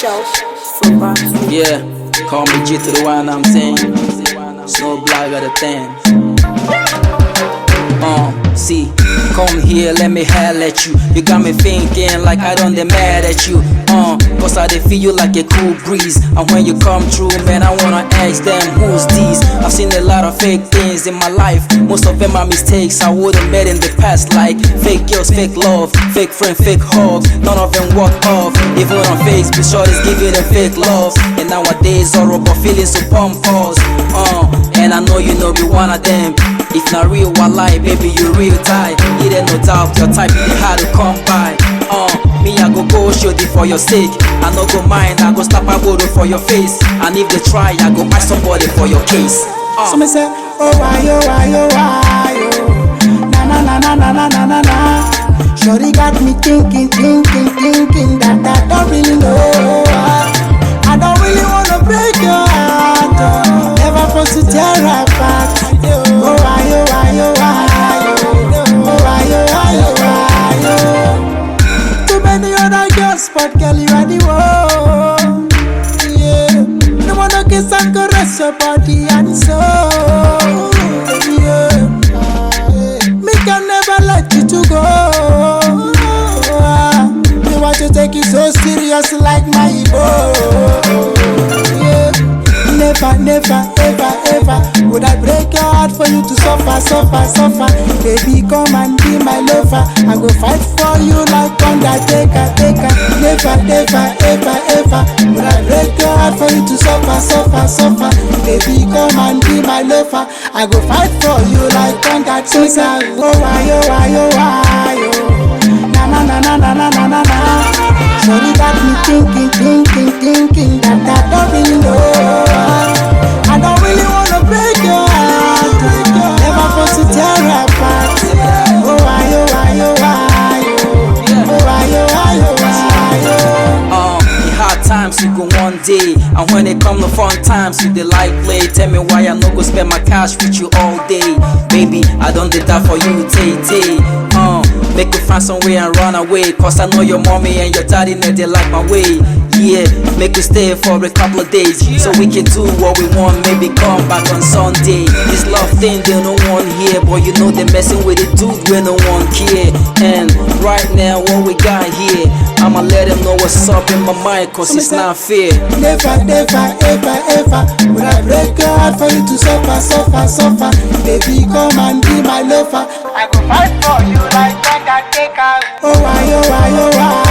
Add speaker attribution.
Speaker 1: Official. Super.
Speaker 2: Yeah, call me G to the one, I'm saying. Snow Black got a thing. See, come here, let me holler at you. You got me thinking like I don't get mad at you. Cause I dey feel you like a cool breeze. And when you come through, man, I wanna ask them, who's these? I've seen a lot of fake things in my life. Most of them are mistakes I would've made in the past. Like fake girls, fake love, fake friend, fake hugs. None of them work off. Even on Facebook, shorties giving them fake love. And nowadays, all about feelings so pump pause. And I know you know be one of them. If not real, wallahi, baby, you real tight. It ain't no doubt, your type, it hard to come by. Me, I go show it for your sake. I no go mind, I go slap a bottle for your face. And if they try, I go buy somebody for your case.
Speaker 3: So me say, oh why, oh why, oh why, oh. Na na na na na na na na na. Shorty got me thinking that I don't really know. I don't really wanna break your heart. Never force to tear apart. Oh why, oh why, oh why, oh why, oh why, oh why, oh. Too many other girls, but girl you are the one. Yeah, no wanna kiss and caress your body and soul. Yeah, me can never let you to go. Me want to take you so serious like my ego. Yeah. Never, ever, ever would I break your heart for you to suffer. Baby, come and be my lover. I go fight for you like Undertaker. Never, ever would I break your heart for you to suffer. Baby, come and be my lover. I go fight for you like Undertaker. Oh why, oh why, oh why, oh. Na na na na na na na na. Shorty got me thinking that I don't really know. I don't really wanna break your heart. Never force to tear apart. Oh why, oh why, oh why, oh why, oh why, oh why,
Speaker 2: The hard times you go one day, and when it come to fun times you dey like play. Tell me why I no go spend my cash with you all day. Baby, I don't did that for you, tay. Make you find some way and run away. Cause I know your mommy and your daddy know they like my way. Yeah, make you stay for a couple of days so we can do what we want, maybe come back on Sunday. This love thing they no one here, but you know they messing with it dude when no one care. And right now what we got here, I'ma let them know what's up in my mind, cause it's not fair.
Speaker 3: Never, ever would I break your heart for you to suffer. Baby, come and be my lover. I go fight for you like Undertaker. Oh why, oh why, oh why.